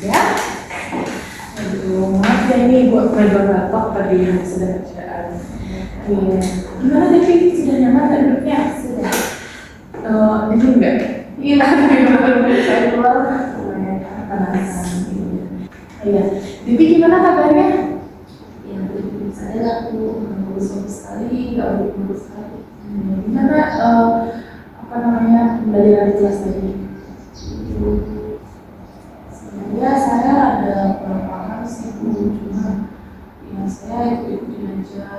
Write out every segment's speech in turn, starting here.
Ya. Aduh, maaf ya ini Ibu pegang laptop tadi sedang kerjaan. Iya. Gimana Devi? Sudah nyaman nggak duduknya? Sudah. Ini enggak? Iya, saya keluar. Panasan. Iya. Devi gimana kabarnya? Ya, saya aku bagus sekali, nggak bagus sekali. Gimana pembelajaran di kelas tadi? Sebenarnya saya ada kurang paham sih Bu, cuma ya saya ikut-ikutin aja.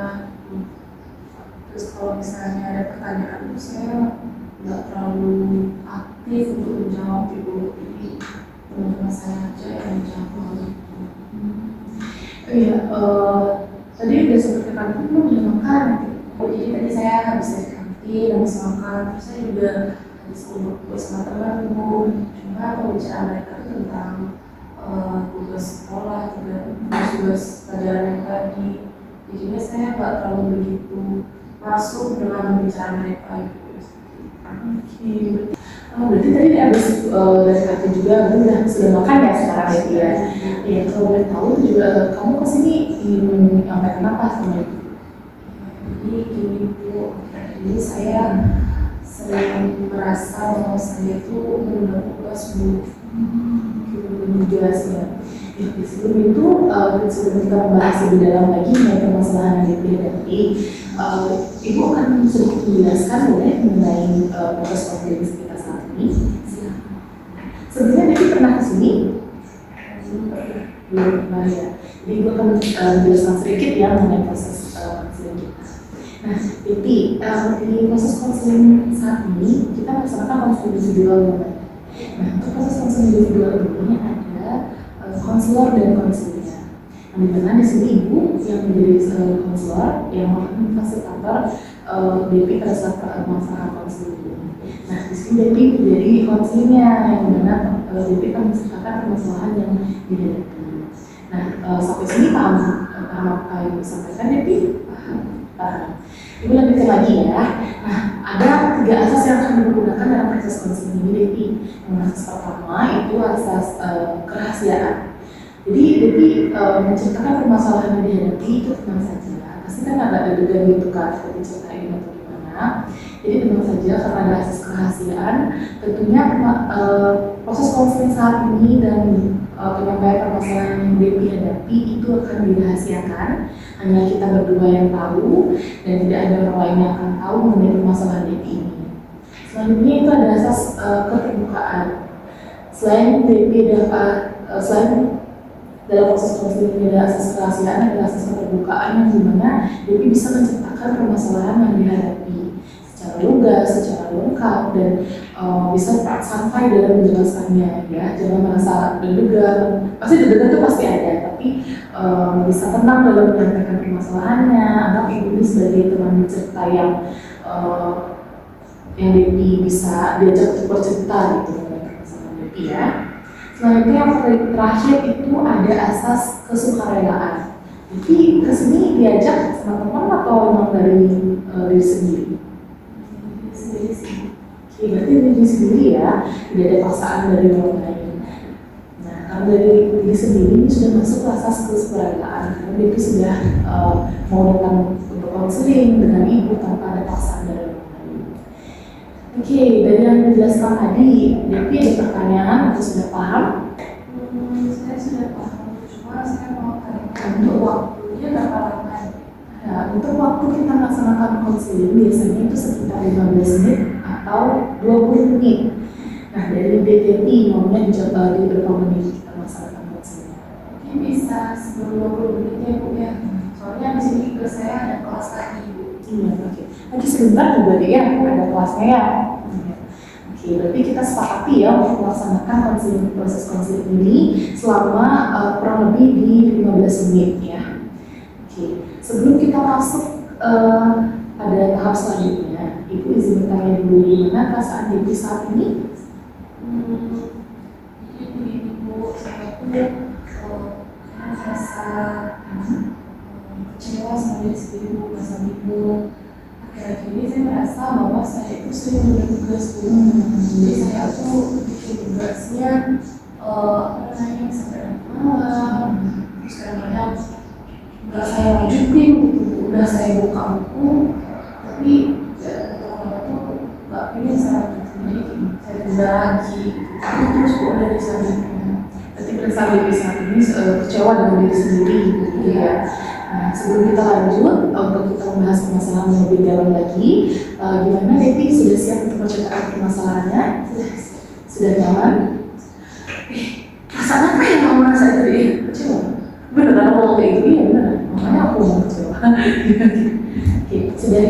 Terus kalau misalnya ada pertanyaan itu saya nggak terlalu aktif untuk menjawab Ibu. Jadi teman-teman saya aja yang menjawab. Iya, tadi udah sempat ke kantin belum udah makan? Jadi tadi saya habis dari kantin, habis makan, terus saya juga habis kumpul sama teman Bu. Cuma pembicaraan mereka itu tentang tugas sekolah, juga tugas pelajaran yang tadi. Jadinya saya nggak terlalu begitu masuk dengan pembicaraan mereka gitu. Oke, berarti tadi habis dari kantin juga sudah makan ya sekarang ya? Iya, kalau boleh tahu juga kamu kesini ingin menyampaikan apa sama Ibu? Jadi gini Bu, ini saya sering merasa bahwa saya itu menunda tugas Bu. Belum jelas ya. Sebelum itu, sebelum kita membahas lebih dalam lagi mengenai permasalahan yang dihadapi, Ibu akan sedikit menjelaskan boleh mengenai proses konseling kita saat ini. Sebelumnya Devi pernah ke sini? Belum pernah ya. Jadi Ibu akan menjelaskan sedikit ya mengenai proses konseling kita. Nah, Devi, di proses konseling saat ini kita melaksanakan konseling individual ya. Nah, untuk proses konseling individual ini ada konselor dan konselornya. Nah, di mana di sini Ibu yang menjadi konselor yang memfasilitator DP pada saat masalah konseling ini. Nah, di sini DP menjadi konselingnya yang mana DP akan menceritakan permasalahan yang dihadapi. Nah, sampai sini paham apa yang disampaikan DP? Paham. Ibu lanjutkan lagi ya. Nah, ada 3 asas yang akan digunakan dalam proses konseling ini, Devi. Yang asas pertama itu asas kerahasiaan. Jadi Devi menceritakan permasalahan yang dihadapi itu tenang saja. Pasti kan ada adegan gitu kan, seperti ceritain atau gimana. Jadi tenang saja karena ada asas kerahasiaan. Tentunya proses konseling saat ini dan penyampaian permasalahan yang Devi hadapi itu akan dirahasiakan. Hanya kita berdua yang tahu dan tidak ada orang lain yang akan tahu mengenai permasalahan DP ini. Selanjutnya itu ada asas keterbukaan. Selain dalam proses konseling ini ada asas kerahasiaan, ada asas keterbukaan yang dimana DP bisa menceritakan permasalahan yang dihadapi secara lugas, secara lengkap dan bisa santai dalam menjelaskannya ya. Jangan merasa deg-degan. Pasti deg-degan itu pasti ada, tapi bisa tenang dalam menyampaikan permasalahannya. Anggap Ibu ini sebagai teman cerita yang Devi bisa diajak untuk bercerita gitu mengenai permasalahan Devi ya. Selanjutnya yang terakhir itu ada asas kesukarelaan. Devi kesini diajak sama teman atau memang dari diri sendiri? Sendiri sih. Oke, berarti diri sendiri ya, tidak ada paksaan dari orang lain. Nah, kalau dari diri sendiri ini sudah masuk asas kesukarelaan. Karena Devi sudah mau datang untuk konseling dengan Ibu tanpa ada paksaan dari orang lain. Oke, dari yang dijelaskan tadi, Devi ada pertanyaan atau sudah paham? Saya sudah paham, cuma saya mau tanyakan untuk waktunya berapa lama? Nah, untuk waktu kita melaksanakan konseling biasanya itu sekitar 15 menit atau 20 menit. Nah, dari DTP maunya di berapa menit kita melaksanakan konseling? Mungkin bisa sebelum 20 menit ya Bu ya. Soalnya di sini juga saya ada kelas lagi Bu. Iya, oke. Lagi sebentar juga deh ya, ada kelasnya ya. Oke, berarti kita sepakati ya untuk melaksanakan proses konseling ini selama kurang lebih di 15 menit ya. Oke, sebelum kita masuk pada tahap selanjutnya, Ibu izin bertanya dulu gimana perasaan Devi saat ini? Jadi begini Bu, saya tuh merasa kecewa sama diri sendiri Bu, merasa bingung. Akhir-akhir ini saya merasa bahwa saya itu sering menunda tugas Bu. Jadi saya tuh bikin tugasnya sampai malam, terus kadang-kadang nggak saya lanjutin gitu, udah saya buka buku tapi ya untuk tuh nggak pengen saya lanjutin, jadi saya tunda lagi gitu. Terus kok dari selanjutnya Berarti perasaan diri saat ini kecewa dengan diri sendiri gitu ya. Nah, sebelum kita lanjut untuk kita membahas permasalahan yang lebih dalam lagi, gimana Devi sudah siap untuk menceritakan permasalahannya? Sudah nyaman? perasaan apa yang kamu rasa tadi? Kecewa? Beneran ngomong kayak gitu ya beneran? Makanya aku mau kecewa. Oke, sudah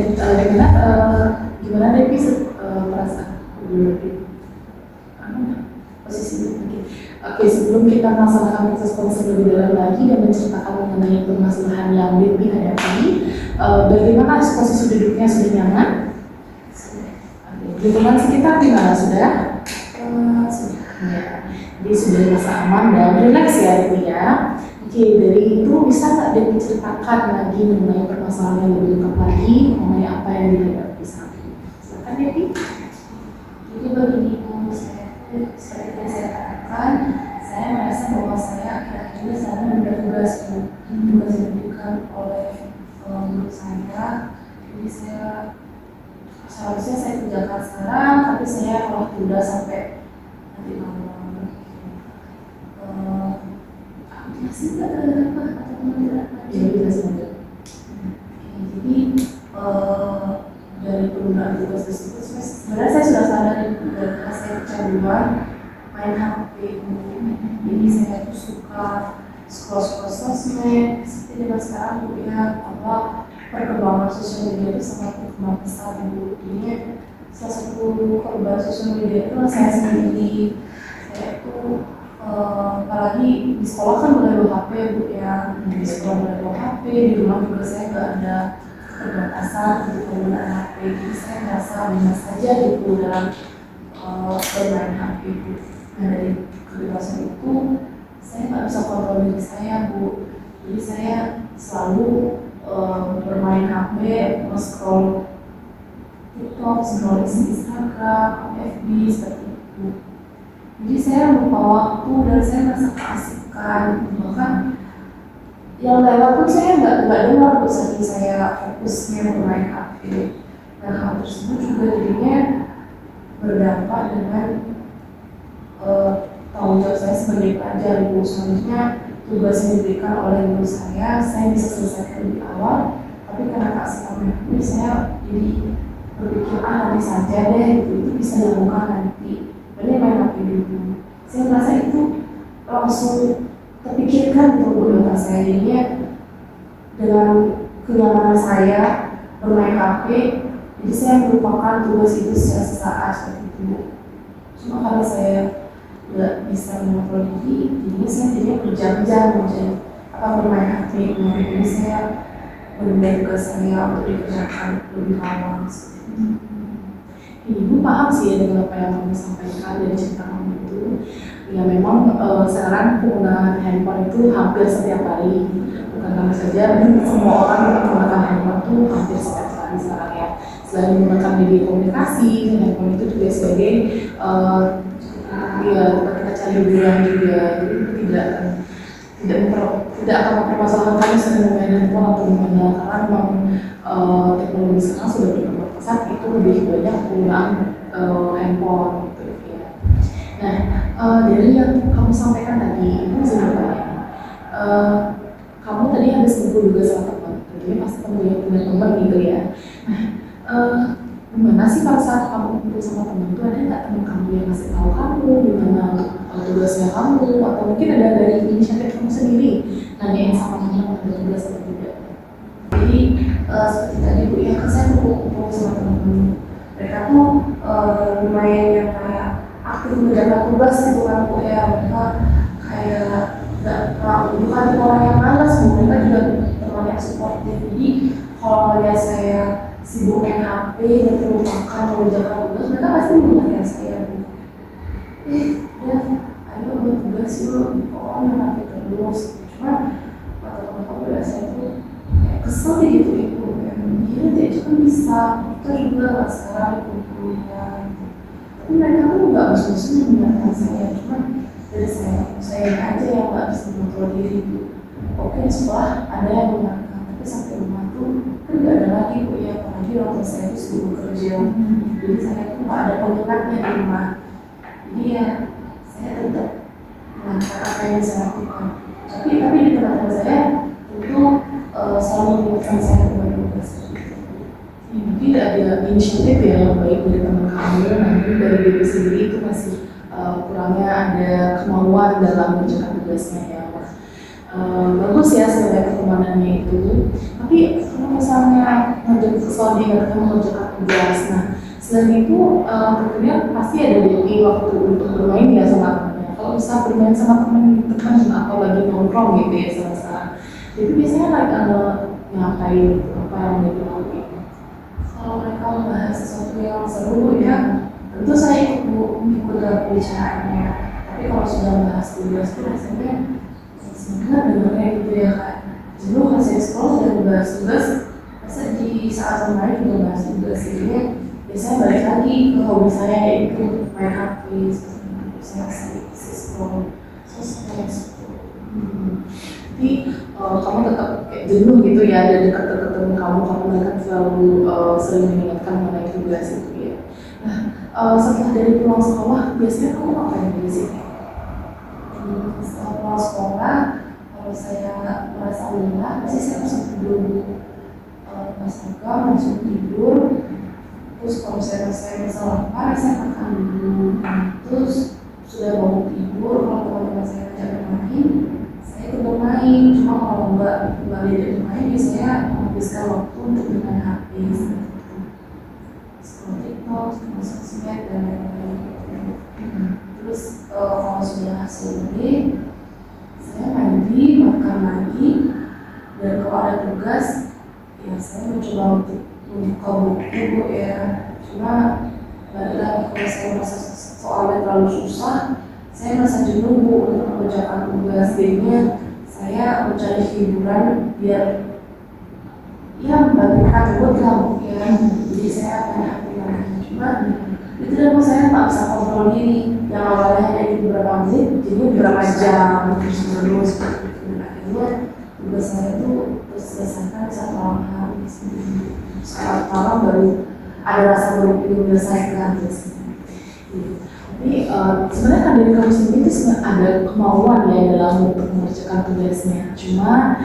gimana Devi perasaan? Posisi Oke, sebelum kita melaksanakan proses konseling lebih dalam lagi dan menceritakan mengenai permasalahan yang Devi hadapi, bagaimana posisi duduknya sudah nyaman? Lingkungan sekitar gimana sudah? Sudah. Ya, jadi sudah merasa aman dan rileks ya Devi ya. Oke, dari itu bisa nggak Devi ceritakan lagi mengenai permasalahan yang lebih lengkap lagi mengenai apa yang dihadapi saat ini? Silakan Devi. Jadi begini Bu, seperti yang saya katakan, saya merasa bahwa saya akhir-akhir ini selalu menunda tugas yang diberikan oleh guru saya. Jadi seharusnya saya kerjakan sekarang, tapi saya malah tunda sampai nanti malam. Aku jelasin nggak ada apa atau tidak? Jadi sebenarnya. Jadi dari penundaan tugas tersebut sebenarnya saya sudah sadar dan saya kecanduan main HP. Jadi saya tuh suka scroll sosmed seperti zaman sekarang Bu ya, bahwa perkembangan sosial media itu sangat berkembang pesat Bu. Jadi salah satu korban sosial media itu saya sendiri. Saya itu apalagi di sekolah kan boleh bawa HP Bu ya, di sekolah boleh bawa HP, di rumah juga saya nggak ada keterbatasan untuk penggunaan HP. Jadi saya merasa bebas saja gitu dalam bermain HP Bu. Nah dari kebebasan itu saya nggak bisa kontrol diri saya Bu. Jadi saya selalu bermain HP, scroll TikTok, scroll Instagram, FB seperti itu. Jadi saya lupa waktu dan saya merasa keasikan, bahkan yang lewat pun saya nggak dengar Bu, saking saya fokusnya bermain HP. Dan hal tersebut juga jadinya berdampak dengan tanggung jawab saya sebagai pelajar Bu. Selanjutnya tugas yang diberikan oleh guru saya bisa selesaikan lebih awal, tapi karena keasikan ini saya jadi berpikir nanti saja deh, itu bisa dilakukan nanti. Ini main HP dulu. Saya merasa itu langsung terpikirkan untuk beberapa saya, jadinya dengan kenyamanan saya bermain HP, jadi saya melupakan tugas itu secara sesaat seperti itu. Cuma karena saya nggak bisa mengontrol diri, jadinya saya jadinya berjam-jam bermain HP. Jadi saya menunda tugas saya untuk dikerjakan lebih lama. Ibu paham sih ya dengan apa yang kamu sampaikan dari cerita kamu itu. Ya memang sekarang penggunaan handphone itu hampir setiap hari. Bukan kamu saja, semua orang menggunakan handphone itu hampir setiap hari sekarang ya. Selain menggunakan media komunikasi, handphone itu juga sebagai ya tempat kita cari hiburan juga. Jadi tidak akan mempermasalahkan kami sering memainkan handphone atau gimana, karena memang teknologi sekarang sudah berkembang pesat, itu lebih banyak penggunaan handphone gitu ya. Nah, dari yang kamu sampaikan tadi, itu sebenarnya kamu tadi habis kumpul juga sama teman, tentunya pasti kamu punya teman gitu ya. Nah, gimana sih pada saat kamu kumpul sama teman itu, ada nggak teman kamu yang ngasih tahu kamu gimana tugasnya kamu, atau mungkin ada dari inisiatif kamu sendiri nanyain sama teman ada tugas atau tidak? Jadi seperti tadi Bu ya, kan saya kumpul sama teman-teman, mereka tuh lumayan yang kayak aktif mengerjakan tugas gitu kan Bu ya. Mereka kayak bukan orang yang malas Bu, mereka juga teman yang suportif. Jadi kalau melihat saya sibuk main HP dan terlupakan mengerjakan tugas, mereka pasti mengingatkan saya Bu, dan ayo buat tugas yuk, kok main HP terus. Cuma kata teman ya saya tuh kesel gitu itu, gila deh itu kan bisa, kita juga nggak sekarang kumpulnya. Tapi mereka tuh nggak bosan-bosan mengingatkan saya, cuma dari saya saya aja yang nggak bisa mengontrol diri Bu. Oke sekolah ada yang mengarahkan, tapi sampai rumah tuh kan nggak ada lagi Bu ya, apalagi orang tua saya itu sibuk bekerja. Jadi saya tuh nggak ada pengingatnya di rumah. Jadi ya saya tetap melakukan apa yang saya lakukan. Tapi di teman-teman saya tentu selalu mengingatkan saya buat tugas. Jadi ada inisiatif ya yang baik dari teman kamu, namun dari diri sendiri itu masih kurangnya ada kemauan dalam mengerjakan tugasnya ya. Bagus ya sebenarnya pertemanannya itu. Tapi kalau misalnya selalu diingatkan mengerjakan tugas, nah selain itu tentunya pasti ada DP waktu untuk bermain ya sama temannya. Kalau misal bermain sama teman atau lagi nongkrong gitu ya sama-sama, itu biasanya ngapain apa yang dilakukan? Kalau mereka membahas sesuatu yang seru ya, tentu saya ikut dalam pembicaraannya. Tapi kalau sudah membahas tugas itu rasanya sebenarnya dengarnya gitu ya Kak. Dulu kan saya sekolah dan membahas tugas, masa di saat lain juga membahas tugas ini biasanya balik lagi ke hobi saya yaitu main HP, seperti itu saya scroll sosmed. Jadi kamu tetap kayak jenuh gitu ya, ada dekat-dekat teman kamu karena mereka selalu sering mengingatkan mengenai tugas itu ya. Nah, setelah dari pulang sekolah, biasanya kamu ngapain di sini? Setelah pulang sekolah, kalau saya merasa lelah, pasti saya langsung tidur. Pas makan langsung tidur. Terus kalau saya merasa lapar, saya makan dulu. Terus sudah mau tidur, kalau teman-teman saya ajak bermain, saya ikut bermain. Cuma kalau nggak diajak bermain, saya menghabiskan waktu untuk dengan HP. Scroll TikTok, scroll sosmed dan lain-lain. Terus kalau sudah sore, saya mandi, makan lagi, dan kalau ada tugas, ya saya mencoba untuk membuka buku ya. Cuma balik lagi kalau saya merasa soalnya terlalu susah, saya merasa jenuh Bu untuk mengerjakan tugas. Jadinya saya mencari hiburan biar ya membangkitkan mood lah Bu ya. Jadi saya akan hati lagi. Cuma itu dan saya tak bisa kontrol diri. Yang awalnya hanya itu beberapa menit, jadi beberapa jam terus dan akhirnya tugas saya itu terus selesaikan saat malam hari. Saat malam baru ada rasa belum ingin menyelesaikan. Jadi sebenarnya kan dari kamu sendiri itu ada kemauan ya dalam untuk mengerjakan tugasnya. Cuma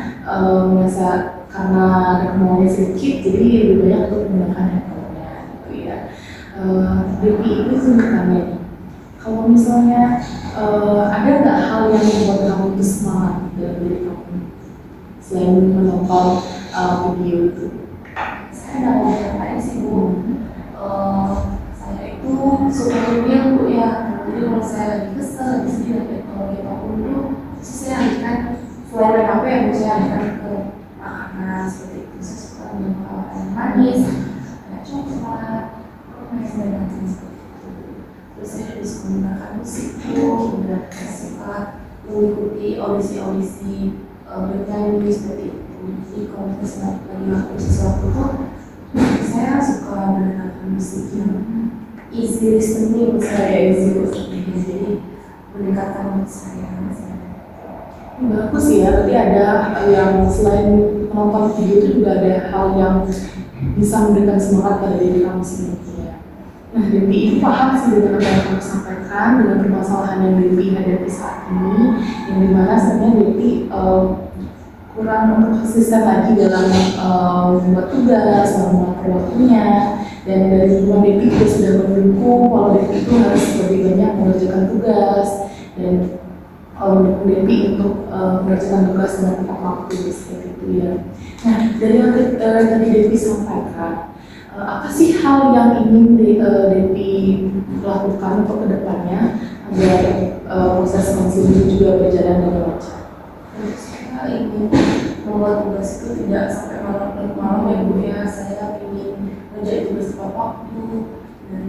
merasa karena ada kemauannya sedikit, jadi lebih banyak untuk menggunakan handphonenya, gitu ya. DP itu sebenarnya, kalau misalnya ada nggak hal yang membuat kamu itu semangat dalam diri kamu selain menonton video itu? Saya nggak mau ngapain sih Bu. Saya itu suka ngemil Bu ya. Jadi kalau saya lagi kesel, lagi sedih, lagi apapun itu, saya alihkan selain main HP yang saya alihkan ke makanan seperti itu. Saya suka makanan manis, kayak coklat, manis dan lain-lain seperti itu. Terus saya juga suka menggunakan musik Bu, dan saya suka mengikuti audisi bernyanyi seperti itu. Jadi kalau misalnya lagi lakukan sesuatu tuh, saya suka mendengarkan musik yang easy listening, saya easy listening, jadi meningkatkan mood saya. Bagus ya, berarti ada yang selain menonton video itu juga ada hal yang bisa memberikan semangat pada diri kamu sendiri ya. Nah, Devi ini paham sih dengan apa yang kamu sampaikan, dengan permasalahan yang Devi hadapi saat ini, yang dimana sebenarnya Devi kurang untuk konsisten lagi dalam membuat tugas, mengatur waktunya, dan dari lingkungan Devi juga sudah mendukung kalau Devi itu harus lebih banyak mengerjakan tugas dan mendukung Devi untuk mengerjakan tugas dengan tepat waktu seperti itu ya. Nah, dari yang tadi Devi sampaikan, apa sih hal yang ingin Devi lakukan untuk kedepannya agar proses konseling juga berjalan dengan lancar? Saya ingin membuat tugas itu tidak sampai malam ya Bu ya. Saya ingin menjadi tugas tepat waktu dan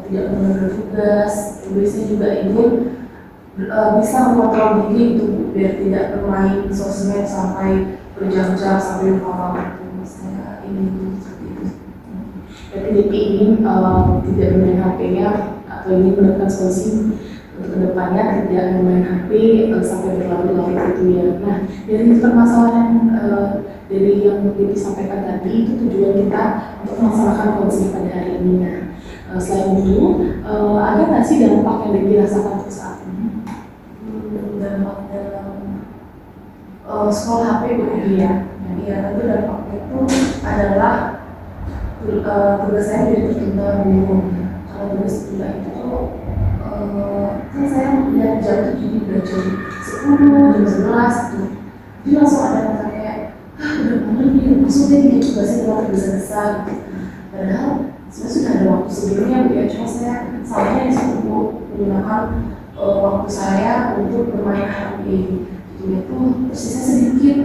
tidak menunda tugas. Jadi saya juga ingin bisa mengontrol diri itu biar tidak bermain sosmed sampai berjam-jam sampai lupa waktu. Saya ingin seperti itu. Berarti Devi ingin tidak bermain HP-nya atau ingin menemukan solusi untuk kedepannya tidak main HP sampai berlarut-larut gitu ya. Nah, dari permasalahan dari yang disampaikan tadi itu tujuan kita untuk melaksanakan konseling pada hari ini. Nah, selain itu ada nggak sih dampak yang dirasakan untuk saat ini? Dampak dalam scroll HP Bu ya? Iya. Iya, tentu dampaknya itu adalah tugas saya jadi tertunda Bu. Kalau tugas tertunda itu kan saya lihat jam itu jadi udah jam 10, jam 11 gitu. Jadi langsung ada kata kayak, udah malam nih, maksudnya ini tugasnya terlalu tergesa-gesa gitu. Padahal sebenarnya sudah ada waktu sebelumnya Bu ya, cuma saya salahnya di situ Bu, menggunakan waktu saya untuk bermain HP. Jadi itu tersisa sedikit,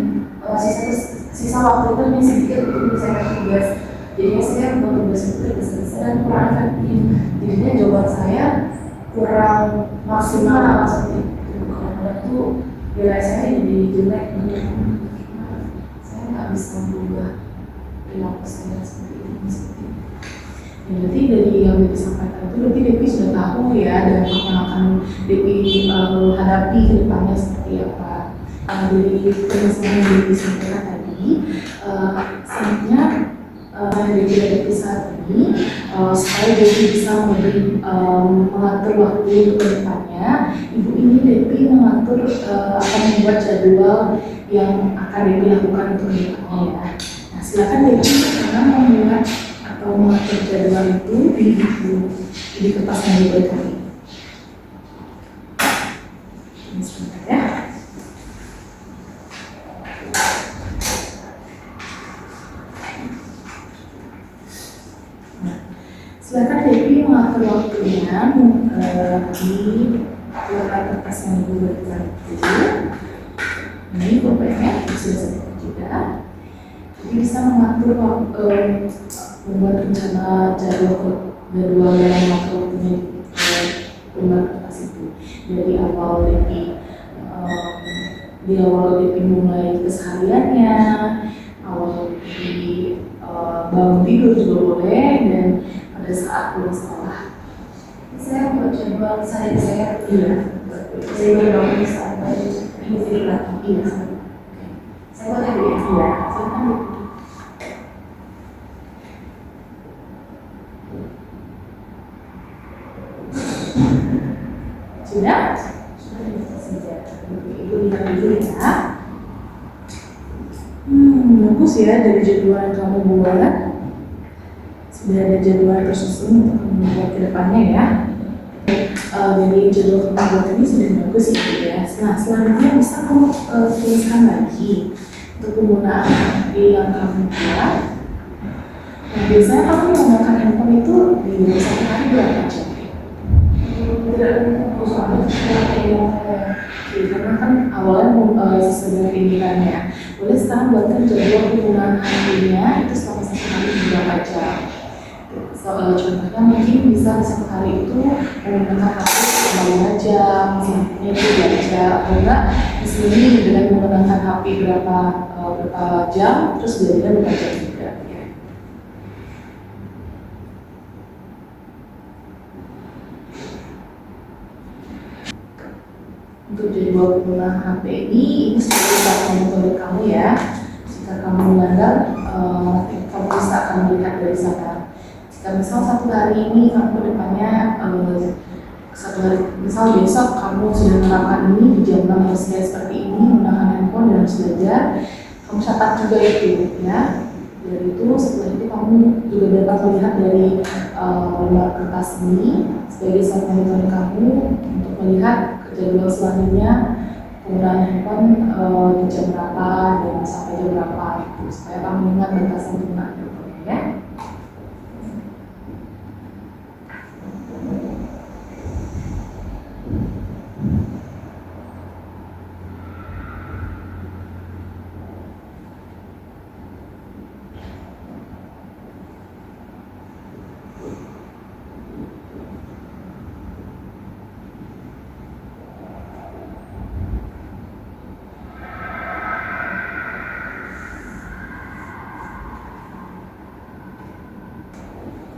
sisa waktu itu hanya sedikit untuk menyelesaikan tugas. Jadinya saya membuat tugas itu tergesa-gesa dan kurang efektif. Jadinya jawaban saya kurang maksimal seperti itu. Karena itu nilai saya jadi jelek. Saya nggak bisa berubah perilaku saya seperti ini. Ya, berarti dari yang disampaikan itu berarti Devi sudah tahu ya dampak yang akan Devi hadapi ke depannya seperti apa. Dari penjelasan yang Devi sampaikan tadi, selanjutnya Devi dari saat ini supaya Devi bisa mengatur waktu untuk ke depannya. Ibu ini Devi mengatur akan membuat jadwal yang akan Devi lakukan untuk ke depannya ya. Nah, silakan Devi sekarang membuat atau mengatur jadwal itu di kertas yang diberikan ini. Ini sebentar ya. Nah, silakan Devi mengatur waktunya di kertas yang diberikan itu. Ini pokoknya sudah saya juga. Jadi bisa mengatur membuat rencana jadwal dalam waktu waktunya membuat kertas itu. Dari awal Devi mulai kesehariannya, awal Devi bangun tidur juga boleh, dan pada saat pulang sekolah. Saya buat jadwal sehari saya. Iya. Saya berbangun di saat ini tidur lagi. Iya. Saya buat yang biasa. Iya. Silakan Bu. Sudah? Sudah. Ibu lihat dulu ya. Bagus ya dari jadwal yang kamu buat. Sudah ada jadwal tersusun untuk kamu buat ke depannya ya. Dari jadwal kamu buat ini sudah bagus ya. Nah, selanjutnya bisa kamu tuliskan lagi untuk penggunaan HP yang kamu buat. Nah, biasanya kamu menggunakan handphone itu di satu hari berapa jam? Tidak usah Karena kan awalnya sesuai dengan keinginannya. Boleh sekarang buatkan jadwal penggunaan HP-nya itu selama satu hari berapa jam. Contohnya mungkin bisa satu hari itu menggunakan HP selama 5 jam, selanjutnya itu 2 jam, atau enggak di sini dengan menggunakan HP berapa jam, terus belajar berapa jam juga. Ya. Untuk jadwal penggunaan HP ini sebagai salah metode kamu ya. Jika kamu melanggar, kamu bisa akan melihat dari sana. Jika misal satu hari ini kamu depannya satu hari, misal besok kamu sudah menerapkan ini di jam 6 harus seperti ini menggunakan handphone dan harus belajar, kamu catat juga itu ya. Dari itu setelah itu kamu juga dapat melihat dari lembar kertas ini sebagai salah metode kamu untuk melihat jadwal selanjutnya penggunaan handphone di jam berapa dan sampai jam berapa gitu, supaya kamu ingat batasan penggunaan handphone ya.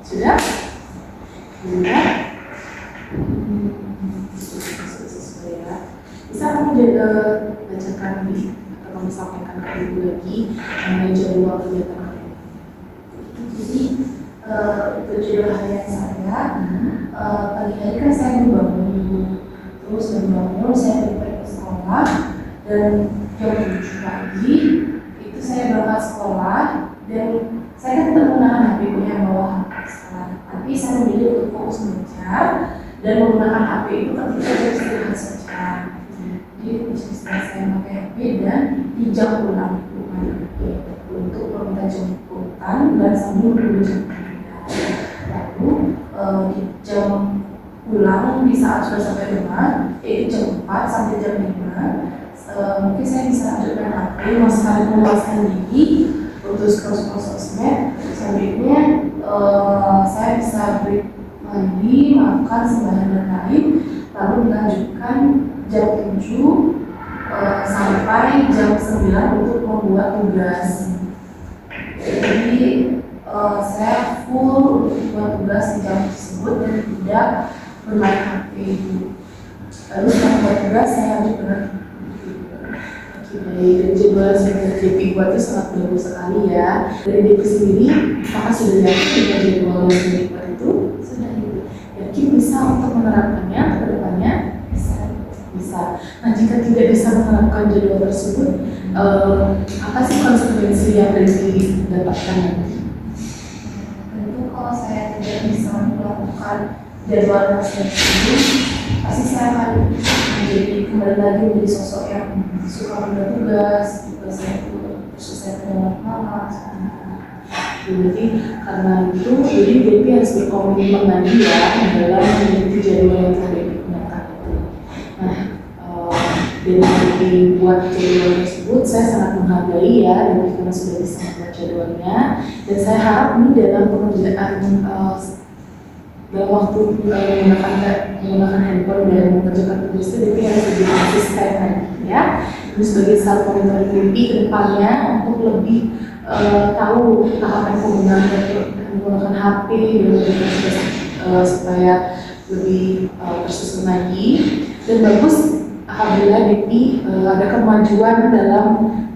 Sudah? Sudah? Bisa kamu bacakan atau kamu sampaikan ke ibu lagi mengenai jadwal kegiatan kamu? Jadi untuk jadwal harian saya, pagi hari kan saya bangun, terus bangun saya prepare ke sekolah, dan jam 7 pagi itu saya berangkat sekolah, dan saya kan tidak menggunakan HP yang bawa HP sekolah, tapi saya memilih untuk fokus belajar dan menggunakan HP itu ketika jam istirahat saja. Jadi istirahat saya pakai HP dan di jam pulang untuk meminta jemputan dan sambil menunggu jemputan. Lalu di jam pulang di saat sudah sampai rumah, yaitu jam 4 sampai jam 5, mungkin saya bisa lanjutkan HP, sekali memuaskan diri untuk scroll sosmed. Selanjutnya saya bisa break mandi, makan, sembahyang dan lain, lalu dilanjutkan jam 7 sampai jam 9 untuk membuat tugas. Jadi saya full untuk membuat tugas di jam tersebut dan tidak bermain HP itu. Lalu setelah membuat tugas saya lanjut dengan baik, dan jadwal yang DP buat itu sangat bagus sekali ya. Dari DP sendiri, apakah sudah yakin dengan jadwal yang sudah dibuat itu? Sudah yakin bisa untuk menerapkannya ke depannya? Bisa. Nah, jika tidak bisa menerapkan jadwal tersebut, apa sih konsekuensi yang didapatkan nanti? Tentu kalau saya tidak bisa melakukan jadwal yang saya tuju, pasti saya akan kembali lagi menjadi sosok yang suka menunda tugas saya itu selesai dengan malas. Jadi karena itu, jadi DP harus berkomitmen lagi ya dalam mengikuti jadwal yang telah digunakan itu. Nah, dengan dibuat jadwal tersebut, saya sangat menghargai ya, dan karena sudah bisa membuat jadwalnya, dan saya harap ini dalam pengerjaan dalam waktu menggunakan handphone dan mengerjakan tugas itu, DP harus lebih konsisten ya. Ini sebagai salah monitoring DP ke depannya untuk lebih tahu tahapan menggunakan HP dan mengerjakan tugas supaya lebih tersusun lagi. Dan bagus apabila DP ada kemajuan dalam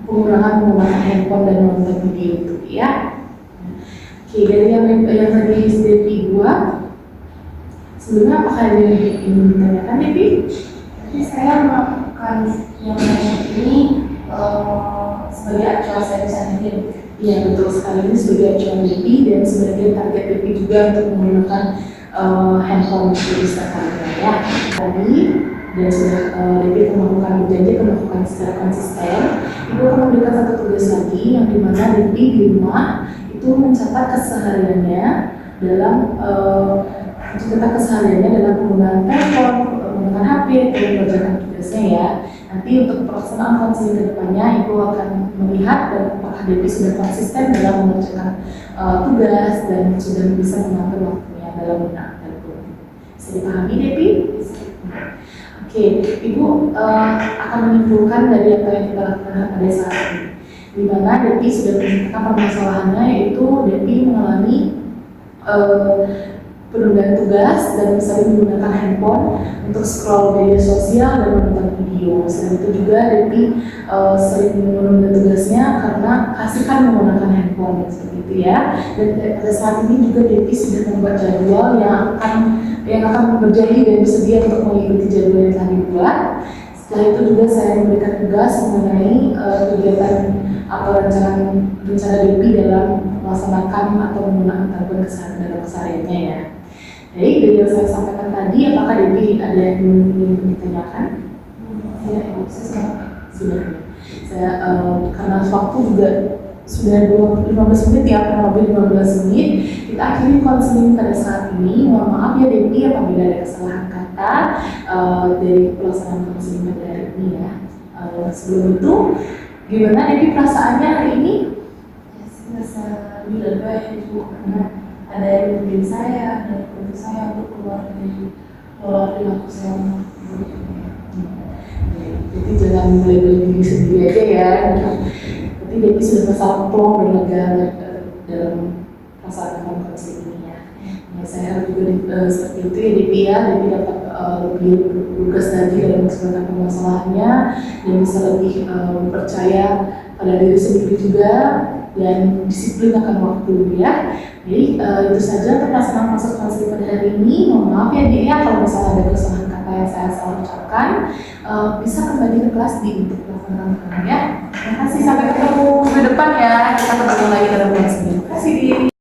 pengurangan menggunakan handphone dan menonton video itu ya. Oke, dari yang tadi DP buat, sebelumnya apakah ada yang ingin ditanyakan DP? Jadi saya melakukan yang ini sebagai acuan saya bisa sendiri. Iya, betul sekali, ini sebagai acuan DP dan sebagai target DP juga untuk menggunakan handphone di setiap ya. Tadi dan sudah DP melakukan berjanji akan melakukan secara konsisten. Ibu akan memberikan satu tugas lagi yang dimana DP di rumah itu mencatat kesehariannya dalam dalam penggunaan telepon, menggunakan HP, dan mengerjakan tugasnya ya. Nanti untuk pelaksanaan konseling ke depannya, Ibu akan melihat dan apakah DP sudah konsisten dalam mengerjakan tugas dan sudah bisa mengatur waktunya dalam menggunakan telepon. Bisa dipahami DP? Oke, Ibu akan menyimpulkan dari apa yang kita lakukan pada saat ini, di mana DP sudah menyelesaikan permasalahannya, yaitu DP mengalami penundaan tugas dan sering menggunakan handphone untuk scroll media sosial dan menonton video. Selain itu juga DP sering menunda tugasnya karena kasihkan menggunakan handphone seperti itu ya. Dan pada saat ini juga DP sudah membuat jadwal yang akan berjanji dan bersedia untuk mengikuti jadwal yang telah dibuat. Setelah itu juga saya memberikan tugas mengenai kegiatan atau rencana DP dalam melaksanakan atau menggunakan telepon dalam kesehariannya ya. Jadi dari yang saya sampaikan tadi, apakah DP ada yang ingin ditanyakan? Ya, saya sudah. Saya karena waktu juga sudah 15 menit ya, kurang lebih 15 menit. Kita akhiri konseling pada saat ini. Mohon maaf ya DP apabila ada kesalahan kata dari pelaksanaan konseling pada hari ini ya. Sebelum itu, gimana DP perasaannya hari ini? Ya, saya merasa dilega ya Ibu, karena ada yang memimpin saya dan bantu saya untuk keluar dari perilaku saya. Jadi jangan mulai diri sendiri aja ya. Tapi DP sudah merasa plong dan lega dalam perasaan konseling ini ya. Saya harap juga seperti itu ya DP ya. DP dapat lebih lugas lagi dalam menyelesaikan permasalahannya dan bisa lebih percaya pada diri sendiri juga dan disiplin akan waktu ya. Jadi itu saja untuk pelaksanaan masuk konseling pada hari ini. Mohon maaf ya Dik ya kalau misalnya ada kesalahan kata yang saya salah ucapkan. Bisa kembali ke kelas di untuk pelaksanaan ya. Terima kasih, sampai ketemu minggu depan ya. Kita ketemu lagi dalam kelas. Terima kasih Dik.